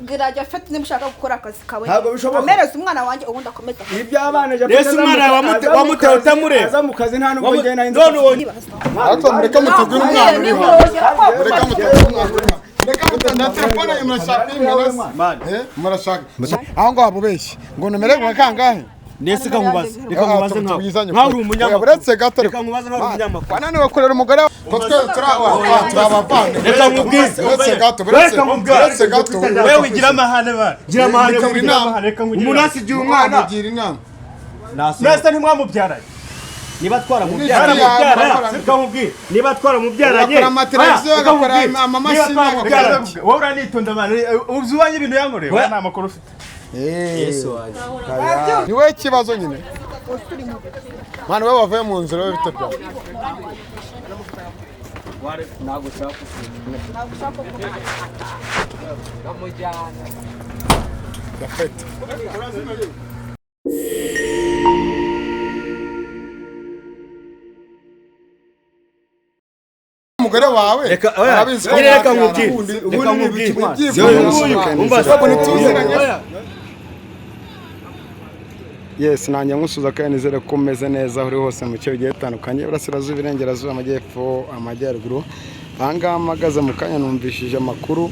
bwira Japhet nimushaka gukora akazi kawe amereza umwana wanjye ubundi akomeza ibyo abana Japhet Yesu umwana wamuteye utamure aza mu kazi nta nubwo ngena inzu ariko mureka mutugura umwana uri hano mureka mutugura umwana reka mutanda telefone murashaka aho ngaho bubeshye ngo nomere ngo kangahe nese kamubaza reka mubaze nkaho uri umunyamakuru buretse gato reka mubaze nkaho uri umunyamakuru wananiwe kurera umugore ko twe turabavana reka mubwize buretse gato buretse gato wewe wigira amahane ba gira amahane muri inama reka ngugira umunasi gira umwana gira inama nase ntimwamubyaranye niba twara mubyara reka mubwire niba twara mubyaranye akora amateleviziyo agakora amamashini wowe uranitonda abantu uzubanye ibintu yankoreye nta makuru ufite Yesu wanjye ni we kibazo nyine mwana we wavuye mu nzira bite bya nagushaka Japhet umugore wawe reka nkubwire Yes, nanjye nkusuza kandi nizere ko umeze neza uri hose mu cyo bigiye bitandukanye burasirazuba irengerazuba amajyepfo amajyaruguru ahangaha mpagaze mu kanya numvishije amakuru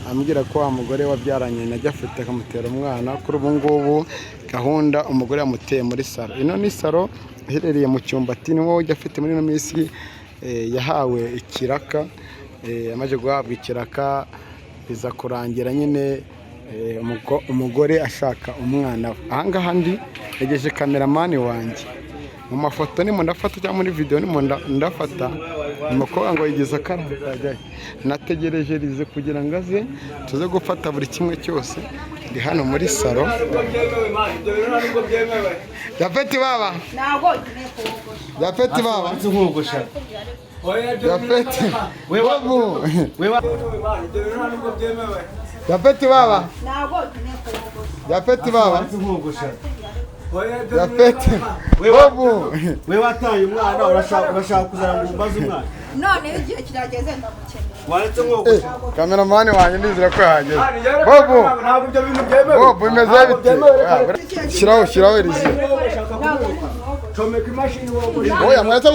ambwira ko wa mugore wabyaranye na Japhet akamutera umwana kuri ubu ngubu gahunda umugore yamuteye muri saro ino ni saro iherereye mu Cyumbati ni wowe Japhet muri no minsi yahawe ikiraka amaje guhabwa ikiraka biza kurangira nyine umugore ashaka umwana ahangaha ndi yageje kameramani wanjye mu mafoto ni ndafata cyangwa muri video ni ndafata umukobwa ngo yigeze akarajya nategereje rize kugira ngo aze tuze gufata buri kimwe cyose ndi hano muri saro Japhet baba Japhet baba nkogosha Japhet wewe Japhet baba Japhet baba Japhet wewe wataye umwana urashaka kuzana ngo umbaze umwana none igihe kirageze ndamukeneye waretse nkogosha kameramani wanjye ndizira ko yahageze bobo ntabwo ibyo bintu byemewe bobo imeze bite shiraho rizi comeka imashini wogosha oya mwaretse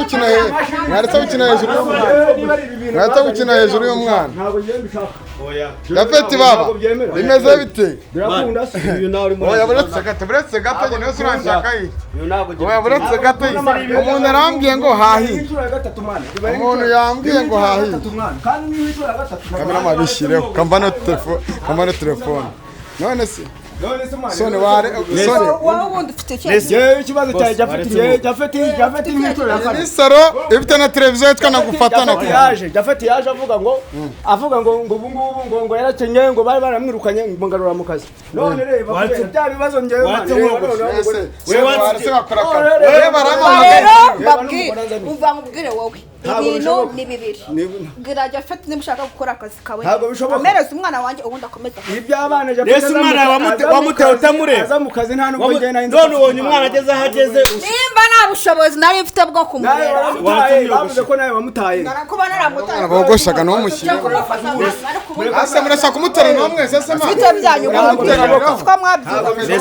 gukina hejuru y'umwana ntabwo ngiye mbishaka Japhet baba imeze bite birakunda se uyu nawe uri oya buretse gato nyine wese uranshaka yi oya buretse gato umuntu arambwiye ngo hahi umuntu yambwiye ngo hahi kamera bishireho kambana telefone none se sone ware sone wowe ufite cyese yewe ikibazo cya Japhet n'inshuro ya kane saro ifite na televiziyo twanagufatana Japhet yaje avuga ngo ubu ngubu ngo yarakenye ngo bari baramwirukanye ngo ngarura mu kazi none reba bya bibazo ngewe wewe warase bakora wewe baramamagaye uva mubwire wowe ibintu ni bibiri bwira Japhet nimushaka gukora akazi kawe amereza umwana wanjye ubundi akomeza ibyo abana Yesu umwana wamuteye utamure aza mu kazi nta nubwo ngena inzu none ubonye umwana ageze ahageze nimba nta bushobozi nari mfite bwo kumurera bavuze ko nawe wamutaye narakuba naramutaye bogoshaga no mushyire ase murashaka kumutera no mwese se ma bito byanyu kuko mwabyize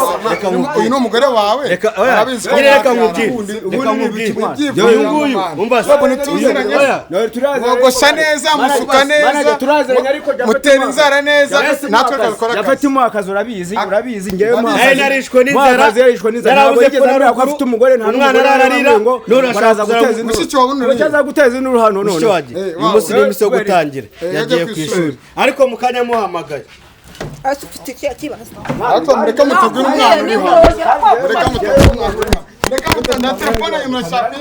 uyu ni umugore wawe arabizi reka nkubwire uyu nguyu umbaze bogosha neza musuka neza mutera inzara neza natwe tukakora Japhet mu akazi urabizi ngewe mu narishwe n'inzara ntabwo yigeze ambwira ko afite umugore nta umwana ararira none ashaka guteza mushiki wawe uracaza guteza induru hano none umunsi n'imisi wo gutangira yagiye ku ishuri ariko mu kanya muhamagaye ufite ikibazo ariko mureka mutugura umwana uri hano mureka mutugura umwana uri hano reka mutanda telefone murashaka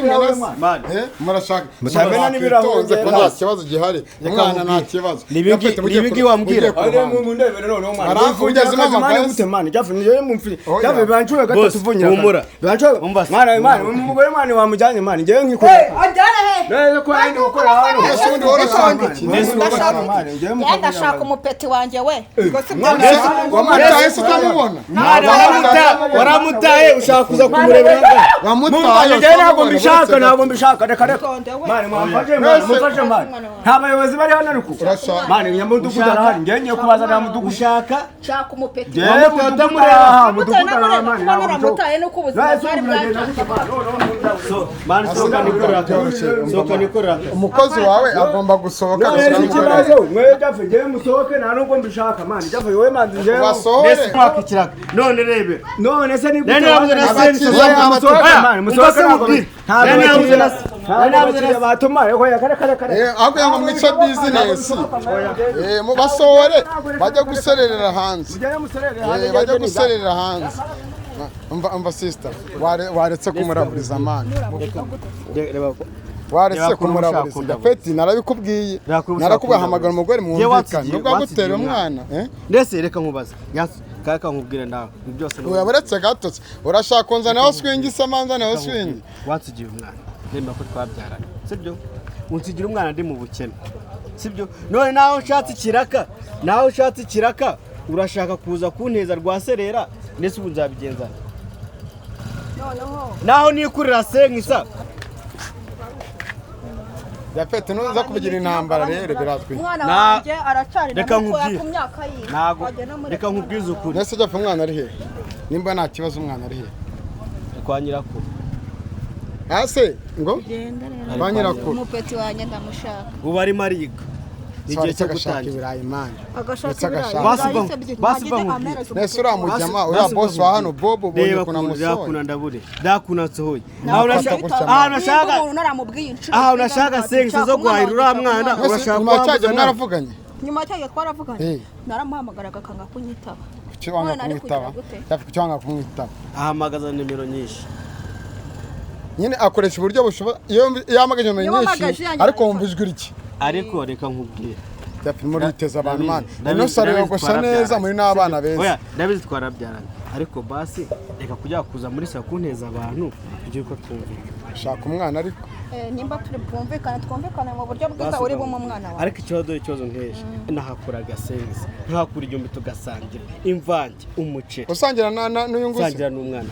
murashaka mutamena n'ibirahuze ko nta kibazo gihari umwana nta kibazo nibigi wambwira mu ndebere none umwana arakugeze mama gute man Japhet niyo mumfite Japhet bancuye gatatu vunyira humura man umugore man wamujyanye man ngewe nkikora ajyana he neza ko ari gukora hano usundi worosanga ndashaka umupeti wanjye we wamutaye se utamubona waramutaye ushaka kuza kumurebera wamutaye ntabwo mbishaka reka mani mwamfashe mani nta bayobozi bari hano ariko mani nyamudugudu arahari ngiye kubaza na mudugudu shaka umupeti umukozi wawe agomba gusohoka musohoke nta nubwo mbishaka mani jafe wowe manzi ngewe basohore none rebe none se ni ahubwo ngo mwice bizinesi basohore bajya gusererera hanze bajya gusererera hanze umva sister waretse kumuraburiza amani waretse kumuraburiza peti narabikubwiye narakubahamagara umugore mwumvikane nubwo agutera umwana ndetse reka nkubaza kaka nkubwire nawe byose uyabaretse gatotse urashaka kunzanaho swingi se manzanaho swingi wansigiye umwana nemba ko twabyaranye sibyo unsigira umwana ndi mu bukene sibyo none naho nshatse ikiraka urashaka kuza kunteza rwa serera ndetse ubu nzabigenza naho nikurira senkisa Yapete nuza kubigira intambara rero biratwi. Umwana wanje aracari reka nkubwiye ku myaka yiwe. Nago reka nkubwize ukuri. Nese japfa umwana ari he? Nimba nta kibazo umwana ari he? Kwa nyirakuru. Ase ngo? Kwa nyirakuru. Umupeti wanje ndamushaka. Ubu ari mariga. Igihe cyo gutangira ibirayi manje. Basiba nese uramujyama ura boss wa hano bobo bonye kuna musohoye. Yakuna ndabure. Dakuna nsohoye. Aho unashaka senkisa zo guhahira mwana urashaka kwaje mwaravuganye. Nyuma cyaje twaravuganye. Naramuhamagaraga kanga kunyitaba. Kiwanga kumwitaba. Yafi kiwanga kumwitaba. Ahamagaza nimero nyinshi. Nyine akoresha uburyo bushoboka iyo yamagaje nimero nyinshi ariko wumvijwe iki? Ariko reka nkubwire yapi muri biteza abantu man ino sare gusa neza muri n'abana beza oya ndabizi twarabyaranye ariko basi reka kujya kuza muri sa kunteza abantu igihe ko twumvikana shaka umwana ariko nimba turi twumvikana mu buryo bwiza uri bo mu mwana wawe ariko ikibazo nkeje nahakuraga sense nkakura igihumbi tugasangira imvange umuceri usangira n'uyunguze usangira n'umwana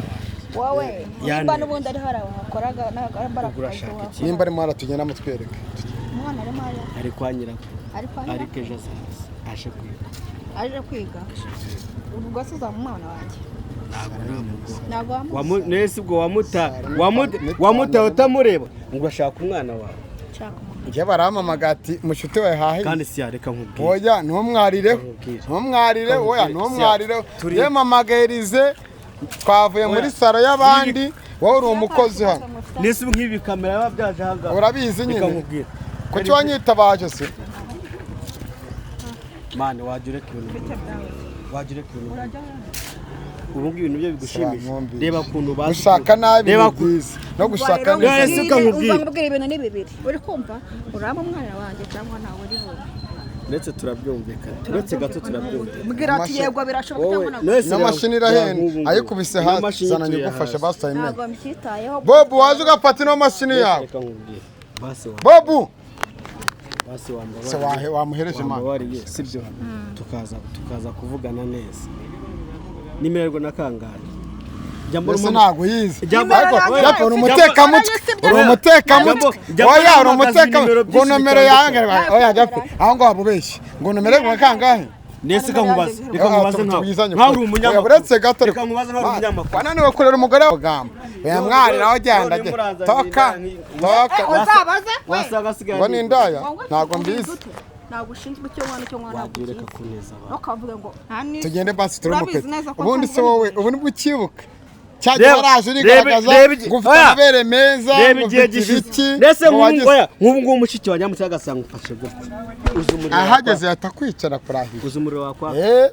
wawe nimba n'ubundi ari harawe hakoraga n'agambara nimba ari mwana tugenda mutwereke umwana ari mara ari kwa nyirakuru ari keje aje kwiga ubwo se za mwana wanjye ntabwo nese ubwo wamuta utamureba ngo ashaka umwana wawe njye baramamaga ati mushuti wawe hahi kandi si yareka nkubwire oya ntumwarire oya ntumwarire yemamagerize twavuye muri saro y'abandi wowe uri umukozi hano nese ubu nk'ibi kamera yaba byaje hanga urabizi nyine kuki wanyitabaje se mane wajureka ibintu ubu ibintu byo bigushimisha reba kuntu bazi gushaka nabi no gushaka neza ukamubwira ibintu ni bibiri uri kumva urama umwana wanjye cyangwa nawe uri bone ndetse turabyumvikana turetse gato turabyumvikana mbwira ati yego birashoboka cyangwa n'amashini irahenda ayikubise hasi zananye gufasha basaye neza ntabwo mbyitayeho bobu waje ugafata ino mashini yawe bobu basi wamuhereje mama sibyo tukaza kuvugana neza nimererwa nakangana Ese ntago yize ariko uri umutekamutwe oya uri umutekamutwe ngo nomero yange oya japfe aho ngo wabubeshye ngo nomero yange kangahe nese kamubaza reka mubaze nkaho uri umunyamakuru uretse gato reka mubaze nkaho uri umunyamakuru wanani wakorera umugore w'abagamba oya mwarira aho genda toka wasaga sigaye ngo ni ndaya ntago mbizi ntabwo ushinzwe icyo mwana wagireka kuneza abantu ukavuga ngo tugende basi turumuke ubundi se wowe ubu nibwo ukibuka cyaje baraje urigaragaza gufite amabere meza igihe gishiki ndetse nk'ubu mushiki wa nyamutse agasanga ufashe gutya ahageze yatakwicara kurahira uzi umuriro wakwa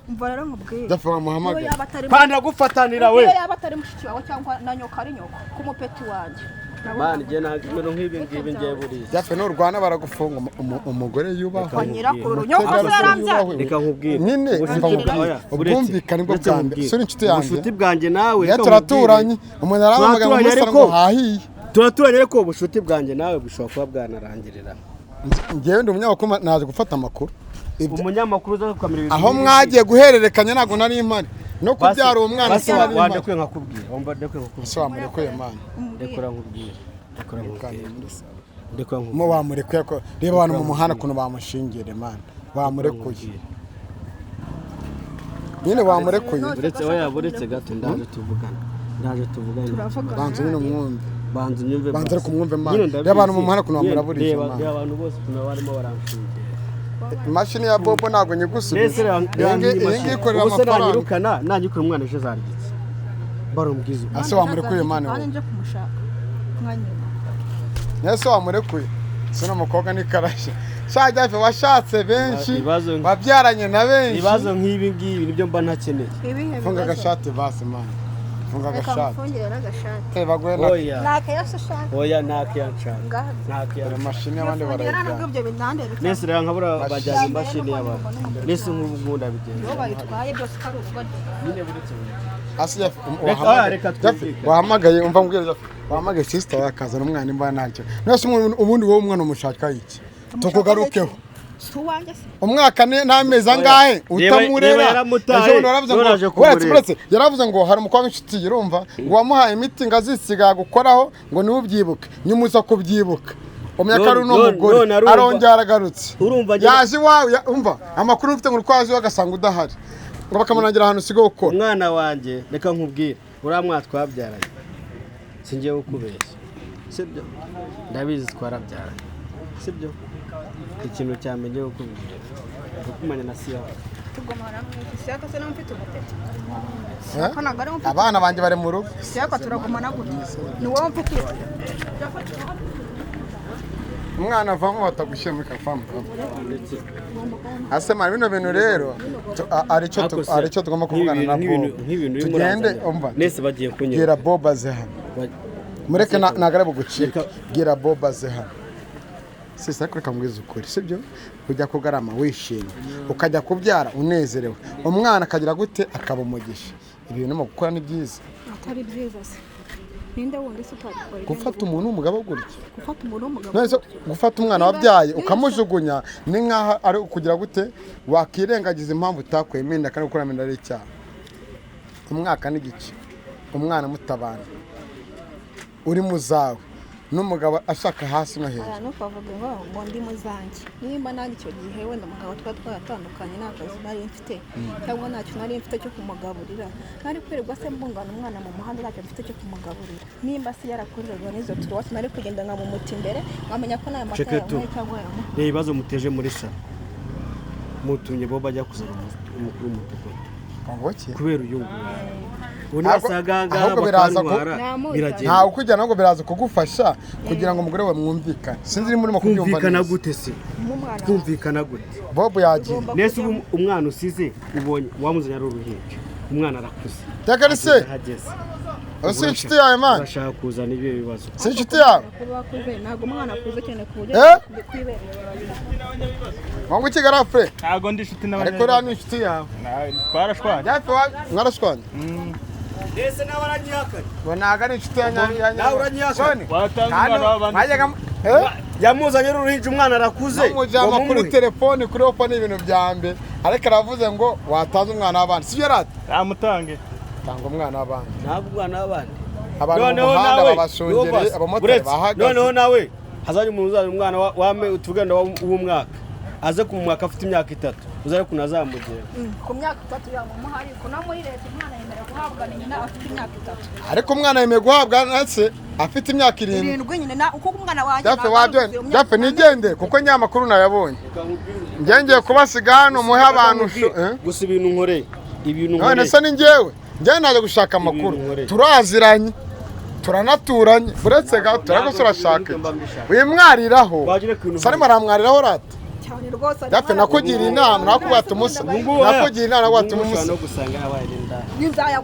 umva rero nkubwiye dafa wamuhamagaye panda gufatanira we yaba atari mushiki wawe cyangwa na nyoka ari nyoko kumupeti wanjye bana je nagimero nk'ibi ngibi ngiye buri dafa no rwana baragufunga umugore yubaho nyirakuru nyoko yaramvya reka nkubwire nyine ubwumvikane bwo bwambe suri inshuti yanjye ubushuti bwanjye nawe turaturanye umuntu arahamagara mu musara ngo hahiye turaturanye ariko ubushuti bwanjye nawe bushobora kuba bwanarangirira ngewe ndi umunyamakuru naje gufata amakuru umunyamakuru uza kukamira ibintu aho mwagiye guhererekanya ntago nari impari no kubyara uwo mwana se wandekwe nkakubwira wumva ndekwe nkakubwira se wamurekuye mana ndekora nkubwira mo wamurekuye ko reba abantu mu muhanda kuno bamushingire mana wamurekuye nyine wamurekuye buretse gato ndaje tuvugana banze nyine umwumve banze nyumve banze ariko umwumve mana reba abantu mu muhanda kuno bamuraburije mana reba abantu bose kuno barimo baranshingira imashini ya bobo ntabwo nyigusubiza iyi ikorera amafaranga nirukana nanyikura umwana ejo zarigitse barumbwiza ase wamurekuye mana we nje kumushaka mwanyuma nese wamurekuye se n'umukobwa ni karashya shaje washatse benshi babyaranye na benshi ibibazo nk'ibi ngibi nibyo mba ntakeneye funga agashati basi mana funga agashati fungire n'agashati bagwena oya nakiyanshaka nakiyara mashini y'abandi barayijyana nese rero nkabura bajyanye imashini y'abantu nese nk'ubu ndabigenza bayitwaye byose kari ubwo nyine buretse asiya reka twumvikane wahamagaye umva mbwira wahamagaye sister yakazana umwana imba ntacyo nese ubundi wowe umwana umushaka iki tukugarukeho umwaka n'amezi angahe utamurera yaravuze ngo hari umukobwa w'inshuti yirumva ngo wamuhaye imiti ngo azisiga gukoraho ngo niwe ubyibuke nyumuza kubyibuka umyaka ari n'umugore arongera aragarutse yaje iwawe umva amakuru ufite ngo urwazi we agasanga udahari ngo bakamunagira ahantu usigaye ukora umwana wanjye reka nkubwire uriya mwana twabyaranye singiye kukubeshya sibyo ndabizi twarabyaranye sibyo ikintu cyamenye ukubwira ukumanya na siya tugomara mu siyaka se n'umfite umutete abana banje bari mu rugo siyaka turagomana gute ni wowe mfite umwana avamo batagushyira muri kafamu asema bino bintu rero aricyo tugomba kuvugana na Bob tugende umva nese bagiye kunyura gira Bob aze hano mureke nagara bugucika gira Bob aze hano sisa kureka mwiza ukuri sibyo kujya kugarama wishimye ukajya kubyara unezerewe umwana akagira gute akaba umugisha ibintu no gukora ni byiza atari byiza se ninde wundi se utabikora gufata umuntu umugabo gutya gufata umuntu umugabo gufata umwana wabyaye ukamujugunya ni nkaho ari kugira gute wakirengagiza impamvu utakwemenda kandi gukora menda ari icyaha umwaka n'igice umwana mutabana uri muzawe n'umugabo ashaka hasi no hejuru no kwavuga ngo ndi muzanjye nimba nanjye icyo gihe wenda umugabo twatandukanye n'akazi nari mfite cyangwa ntacyo nari mfite cyo kumugaburira nari kwirirwa se mbungana umwana mu muhanda ntacyo mfite cyo kumugaburira nimba se yarakurirwa n'izo turuwasi nari kugenda nkamumuta imbere nkamenya ko nayo mata yamuhaye cyangwa yamuhaye reba ibibazo muteje muri salo mutumye bo bajya kuzana umukuru w'umudugudu kubera uyu ahubwo biraza ntawe ukujyana ahubwo biraza kugufasha kugira ngo umugore we mwumvikane sinzi niba urimo kubyumva gute se kumvikana gute Bob yagiye nese umwana usize ubonye wamuzanye ari uruhinja umwana arakuze tekari se si inshuti yawe mani urashaka kuzana ibyo bibazo si inshuti yawe ntabwo umwana akuze cyane ku buryo kwibereye wangu ikigara fure ntabwo ndi inshuti n'abanyarwanda ariko uriya ni inshuti yawe twarashwanye mwarashwanye ese nawe aranyihakanye ngo ntabwo ari inshuti ya nawe uranyihakanye watanze umwana w'abandi yamuzanye n'uruhinja umwana arakuze umujyama kuri telefoni kuri opa ni ibintu bya mbere ariko aravuze ngo watanze umwana w'abandi sibyo rata yamutange tanga umwana w'abandi ntabwo umwana w'abandi abantu mu muhanda babashungereye abamotari bahagaze noneho nawe hazanye umuntu uzanye umwana wame utugenda w'umwaka aze ku mwaka afite imyaka 3 uzare kunazamugera ku myaka 3 yamuhaye kuna muri leta umwana yemerewe guhabwa nyina afite imyaka 3 ariko umwana yemerewe guhabwa nase afite imyaka 7 nyine uko umwana wanjye Jafe nigende kuko nyamakuru nayabonye ngengeye kubasiga hano muhe abantu gusa ibintu nkoreye none se ni njyewe naje gushaka amakuru turaziranye turanaturanye buretse gato turagose urashaka wimwariraho sarimo aramwariraho rata cyane rwose Jafe nakugira inama nakubata umusa nakugira inama nakubata umusa no gusanga yabaye n'inda ninzaya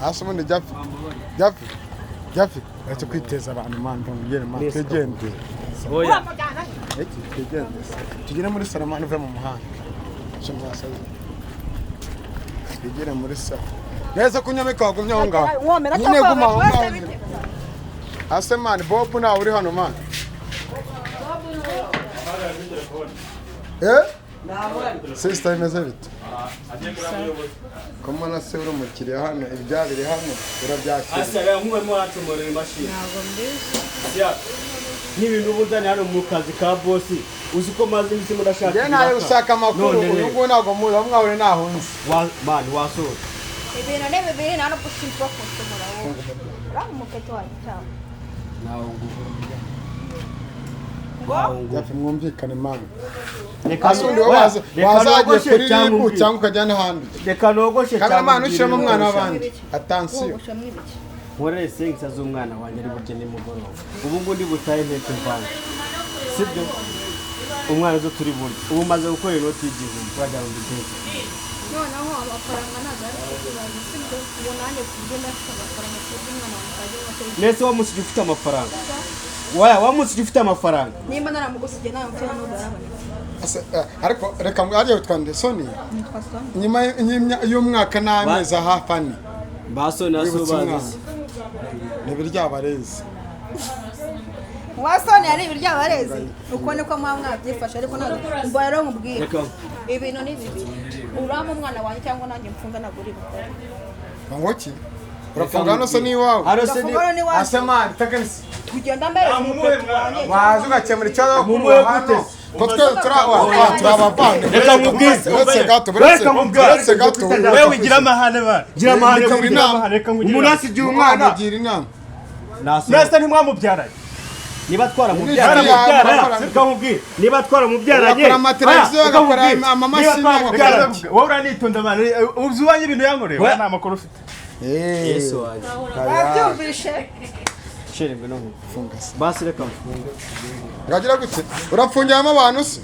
Asumundi Jafe ati kwiteza abantu manda mugere manda tegende oya tegende tugire muri Salamani uve mu muhanda cyangwa tugire muri sa neza kunyamika wagumye aho ngaho nyine guma aho ngaho Asemani Bob nawe uri hano man Sister imeze bite? Komana se uri umukiriya hano ibyabiri hano urabyakira. Asara nk'uwemo hacomora imashini. ntabwo mbizi Ya. N'ibintu ubuzane hano mu kazi ka boss. Uzi ko maze imisi mudashaka. Njye nawe ushaka amakuru uyu nguyu ntabwo mwabure nahunze. Man wasohoka. ibintu ni bibiri nta nubwo ushinzwe kunsomora wowe uriya umupeti wanjye cyangwa Nawe Yafi mwumvikane mama. Reka Asundi wazagiye kuri ribu cyangwa ukajya n'ahandi. Reka nogoshe cyangwa. Kameraman ushyiramo umwana w'abandi. Attention. wogoshamo ibiki Nkorere sengisa z'umwana wanjye ari burye nimugoroba. Ubu ngundi butaye ntete mvanga. Sibyo? Umwana zo turi burye. Ubu maze gukora inoti y'igihumbi twajya mu bitete. noneho amafaranga ntabwo ari ikibazo sibyo ubu nanjye kugenda afite amafaranga kuburyo umwana wanjye ajya gukora Nese wamusije ufite amafaranga. Wamusije ufite amafaranga. nimba naramugusigiye nawe mfite n'ubwo yarabonetse Ariko reka ariyo twande Soni. nitwa Soni Nyuma y'umwaka n'amezi hafi ane. Baso na so bazi. Nibiryabarezi. wa Soni ari ibiryo abarezi uko niko muba mwabyifashe ariko ntabwo mba rero nkubwira Reka. ibintu ni bibiri urama umwana wanjye cyangwa nanjye mfunga ntabwo uri bukore Ngoki? Urafunga hano se ni iwawe? Hano se ni ugafungana n'iwacu Asemani takensi. kugenda mbere umupeti wanjye Waje ugakemura ikibazo Mumuhe gute? Ko twe turabavanga. Reka mubwize. Uretse gato, Reka mubwize. uretse gato. Wewe ugira amahane bana. Gira amahane Reka kugira inama. amahane reka ngugira. Umuntu asigiye umwana agira inama. Mwese ntimwamubyaranye. Niba twaramubyaranye. Niba Reka mubwize. Niba twaramubyaranye. Bakora amateleviziyo bagakora amamashini. Wowe uranitonda bana. Uzubanye ibintu yankoreye. Wowe nta makuru ufite. Yesu wanjye. wabyumvishe Sherembe no funga. Basi reka mfunga. Uragira gute? Urafungiramo abantu se?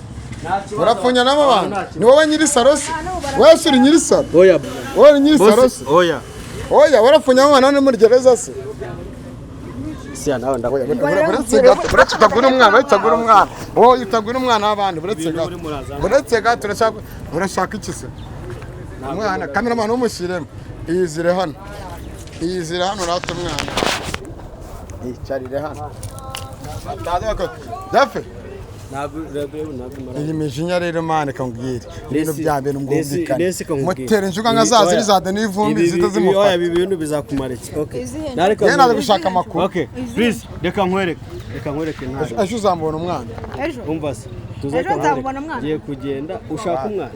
Urafungiramo abantu? Ni wowe nyiri saro se? Wowe uri nyiri saro? Oya. Wowe uri nyiri saro se? Oya. Oya, urafungiramo abantu muri gereza se? Siya nawe ndakoya. Buretse gato, buretse utagura umwana. Wowe utagura umwana w'abandi, buretse gato. Buretse gato urashaka iki se? Umwana, kameraman umushyiremo. Iyizire hano urata umwana. Yicarire hano. Dafe. Iyi mijinya rero mane kambwire. Ibintu bya mbere ngumvikana. Mutera injuga nka za ziri za Deni Vumbi zitazimufata. Oya ibi bintu bizakumara iki? Okay. Naza gushaka amakuru. Okay. Please reka nkwereke. Ntaje. Ejo uzambona umwana. ejo Umva se. ejo nzabona umwana Giye kugenda ushaka umwana.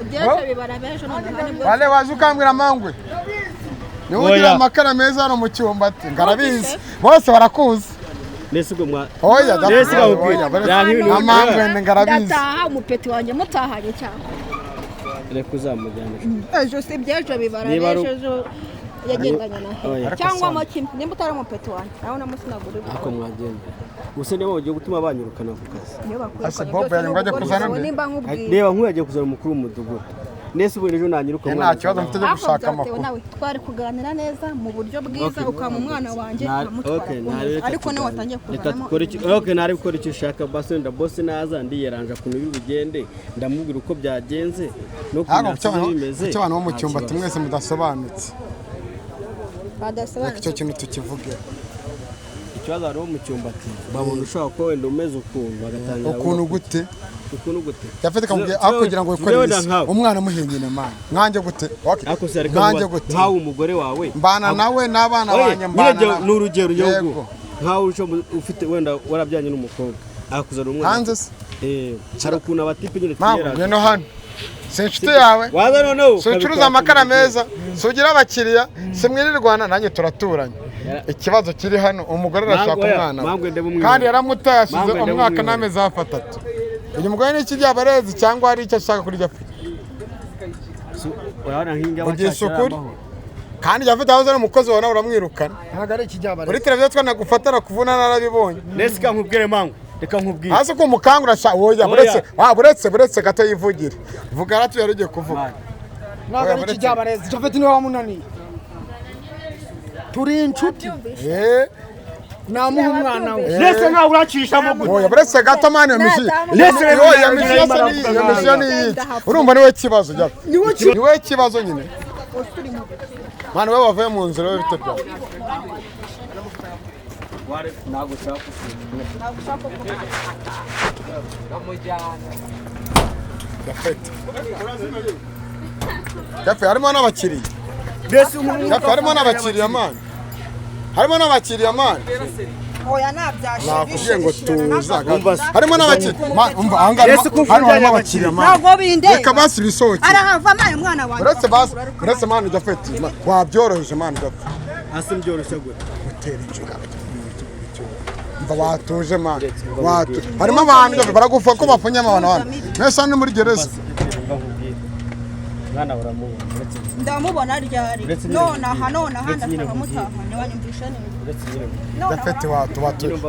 byose bibara benshi noneho nibwo Wale waje ukambwira mangwe. Ni ugira amakara meza hano mu cyumba ati ngarabizi. Bose barakuzi. Nese ubwo mwa. Oya Nese gabubwira. amangwe ngarabizi. ndataha umupeti wanjye mutahanye cyane Reka uzamujyana. ejo si byejo bibara Niba ari- benshi ejo yagendanye na Oya. he cyangwa amakimwe nimba utari umupeti wanjye nawe namusinagura Ako mwagenda. Gusa niba ugiye gutuma banyirukana ku kazi. niyo Ase bakwirukanye Bob byose yari ngo ajye n'ubugoryi kuzana bwawe nde? nimba nkubwiye Reba nk'uyagiye kuzana umukuru w'umudugudu. Nese ubu ejo nanyiruka Nta kibazo mfite cyo gushaka byatewe amakuru. nawe twari kuganira neza mu buryo bwiza ukama umwana wanjye Okay, nkamutwara ariko nawe watangiye Reka kuzanamo dukore iki? Okay, nari gukora icyo ushaka basi wenda boss naza ndiyeranja kuntu bigende ndamubwira uko byagenze no Ntabwo bimeze. icyo abantu bo mu cyumba tumwese mudasobanutse. Reka badasobanutse icyo kintu tukivuge. Ikibazo ari mu cyumba ati babona ushaka ko wenda umeze ukuntu bagatangira Ukuntu gute? ukuntu gute Yafite kamubwiye aho kugira ngo wikore umwana muhengene man. Nkanjye gute? Okay. ako se ariko Nkanjye gute? nkawe umugore wawe Mbana nawe n'abana banjye mbana. n'urugero Yego. yego nkawe ufite wenda warabyanye n'umukobwa akuzana umwana Hanze se? hari ukuntu abatipe nyine Mama, twiyeranja ngeno hano. Si inshuti yawe. waza noneho Sucuruza amakara meza. Sugira abakiriya. Simwirirwana nanjye turaturanye. Ikibazo kiri hano umugore arashaka umwana. Kandi yaramutaye ashize umwaka n'amezi hafi 3. Uyu mugore ni iki byabarezi cyangwa hari icyo ashaka kurya? Ugiye sukuri? Kandi yafite aho zari umukozi wawe uramwirukana. ntabwo ari ikijyabare Muri televiziyo twanagufatara kuvuna narabibonye. Nese kankubwire mangu reka nkubwire Hasi ko umukangura sha oya buretse gato yivugire. Vuga ratu yarugiye kuvuga. ntabwo ari ikijyabare Japhet niwe wamunaniye turi inshuti namuha umwana we Nese nkawe uracishamo gute Oya buretse gato mani yo mishi. Oya mishi ni urumva niwe kibazo jya. Niwe kibazo nyine. Mani we wavuye mu nzira we bite bya. ntabwo ushaka Yafe harimo n'abakiriya. Yafe harimo n'abakiriya mani. Harimo n'abakiriya mani. oya nabyashe Nakubwiye ngo tuza. Harimo n'abakiriya. Umva ahangana. Hano harimo abakiriya mani. ntabwo binde Reka basi bisohoke. arahava amaye umwana wanjye Uretse mani Jafeti. Wabyoroheje mani Jafeti. hasi byoroshye gute Gutera injira. Mva watuje mani. Harimo abantu baragufa ko bafunyama abantu hano. Mwese ni muri gereza. mwana uramubona ndamubona ryari none aha ndashaka mutahane wanyumvisha neza Jafeti watu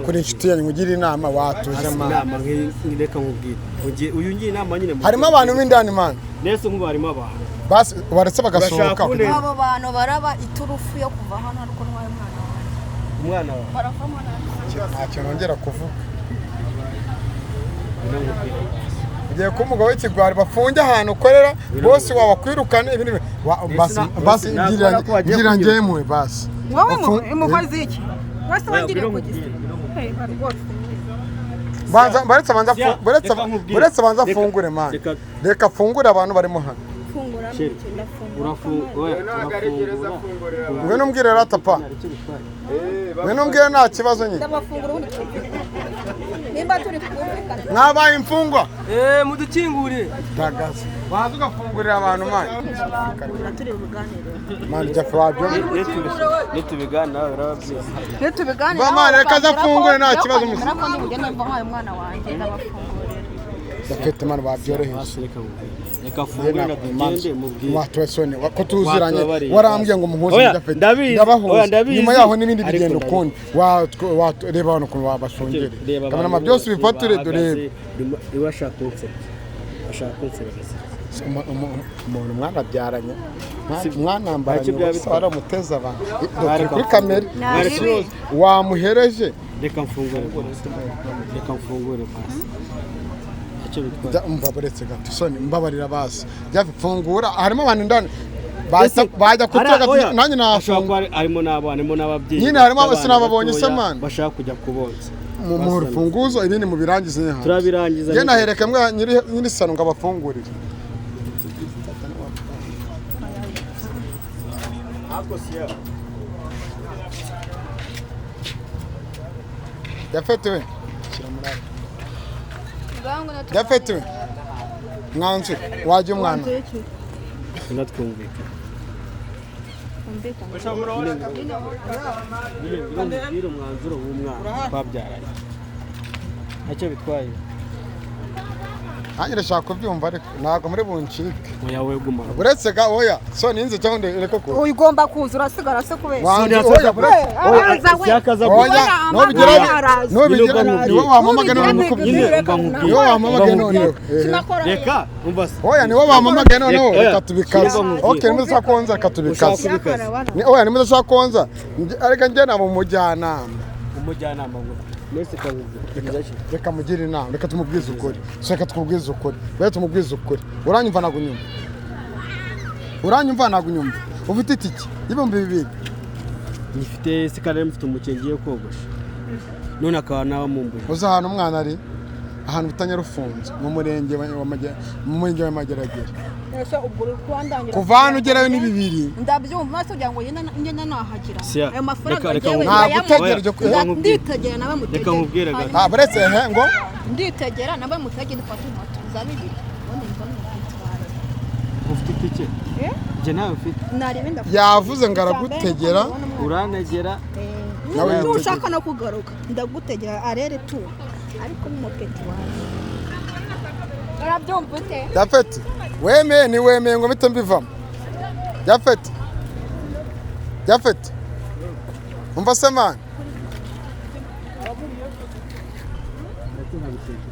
kuri inshuti yanyu ugira inama watuje mani. inama nk'ireka nkubwire uyu ngiye inama nyine Harimo abantu b'indani mani. nese nk'ubu harimo abantu Basi baretse bagasohoka. abo bantu baraba iturufu yo kuva hano ariko ntwaye umwana wawe baravamo nani Ntacyo nongera kuvuga. Ugiye ko umugabo w'ikigwari bafunge ahantu ukorera bose wabakwirukane ibindi basi ngira ngemwe basi. wowe imukozi iki wese wangiriye kugira baretse banza afungure mani. Reka afungure abantu barimo hano. fungura urafungura Ngwino mbwire ratapa. Ngwino mbwire nta kibazo nyine. ndabafungura ubundi nimba turi kumvikana Mwabaye imfungwa. mudukingure Dagaza. Banza ugafungurira abantu mani. turi buganire Mani Jafeti wabyo. nitubiganira birababwiye nitubiganire Mama reka azafungure nta kibazo musi. ariko ndimugenda mva nkaye umwana wanjye ndabafungurira Jafeti mani babyoroheje. reka afungure na tugende mubwire Watwesone ko tuziranye warambwiye ngo muhuze Jafeti. ndabizi Nyuma yaho n'ibindi bigenda ukundi. Reba hano ukuntu wabashongere. Kamera byose bifatire durebe. bashaka kunsera Umuntu mwanabyaranye mwanambaranye bara muteza abantu kuri kamera wamuhereje. reka mfungure basi Umva buretse gato soni mbabarira basi byafungura harimo abantu ndani bajya kutega nanjye nashobora harimo n'ababyeyi nyine harimo abase n'ababonye se man bashaka kujya kubonza mu rufunguzo ibindi mu birangize nyaha turabirangiza je nahereka mbwa nyiri sano ngabafungurira Jafeti we Jafeti we mwanze waje umwana tunatwumvikana biro umwanzuro w'umwana twabyaranye ntacyo bitwaye nanjye ndashaka kubyumva ariko ntabwo muri buncike oya we guma uretse ga oya so ninze cyangwa ndeko ko ugomba kuza urasigara se kubera niwe wamamagana niwe wamamagana reka umva oya niwe wamamagana noneho reka tubikaza okay nimwe zakonza reka tubikaza oya nimwe zakonza ariko njye nabo umujyanama reka mugire inama reka tumubwize ukuri reka tukubwize ukuri reka tumubwize ukuri uranyumva nagunyumva ufite itiki y'ibihumbi 2 nifite sikara mfite umukenge yo kogosha none akaba nawe mumbuye uza ahantu umwana ari ahantu bitanya rufunze mu murenge wa Mageragere kuva hano ugerayo ni 2 ndabyumva se kugira ngo ngende nahagira ayo mafaranga nditegera nawe mutegera reka nkubwire gato buretse ngo nditegera nawe mutegera dufate moto za 2 ubundi nzo ufite itike je nawe ufite yavuze ngo aragutegera uranegera nawe ushaka no kugaruka ndagutegera arere tu ariko mu mopeti wawe arabyumva ute Jafeti wemeye ni wemeye ngo bite mbivamo Jafeti umva se man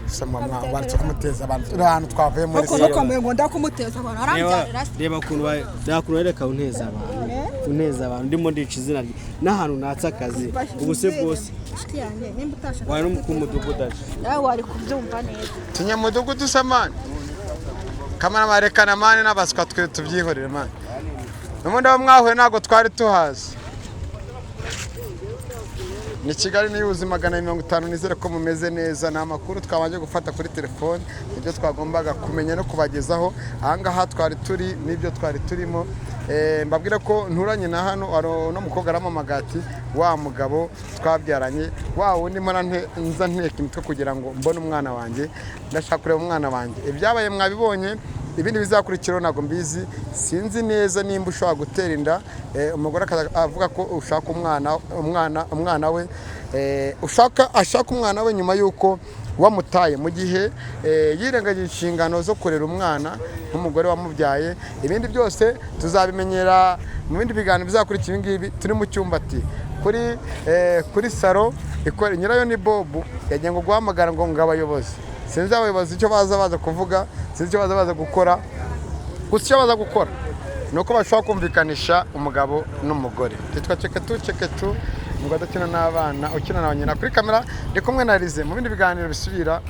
sama mwabaretse kumuteza abantu ahantu twavuye muri salo ko ngo ndakumuteza abantu arambyarira reba kuntu reka uneza abantu ndimo ndica izina n'ahantu natsa akazi ubuse bwose nimba utashaka wari n'umudugudu nawe wari kubyumva neza tunyamudugudu se man kamera barekana mane n'abaswa twe tubyihorere man n'ubundi abo mwahuye ntago twari tuhazi ni Kigali News 150. Nizere ko mumeze neza. Ni amakuru twabanje gufata kuri telefone, ibyo twagombaga kumenya no kubagezaho. Ahangaha twari turi n'ibyo twari turimo. Mbabwira ko nturanye na hano no mukobwa aramamagati wa mugabo twabyaranye wa wundi nza nteka imitwe kugira ngo mbone umwana wanjye. Ndashaka kureba umwana wanjye. Ibyabaye mwabibonye, ibindi bizakurikiraho ntabwo mbizi. Sinzi neza nimba ushobora gutera inda umugore avuga ko ushaka umwana we ashaka umwana we nyuma yuko wamutaye mu gihe yirengagije inshingano zo kurera umwana nk'umugore wamubyaye. Ibindi byose tuzabimenyera mu bindi biganiro bizakurikira ngibi. Turi mu cyumba kuri salo ikora nyirayo ni Bob yagiye ngo guhamagara ngo abayobozi. Sinzi abayobozi icyo baza kuvuga, sinzi icyo baza gukora. Gusa icyo baza gukora nuko bashobora kumvikanisha umugabo n'umugore. Titwa Ceketu ngo adakina n'abana ukina na nyina. Kuri kamera ndi kumwe na Lize. Mu bindi biganiro bisubira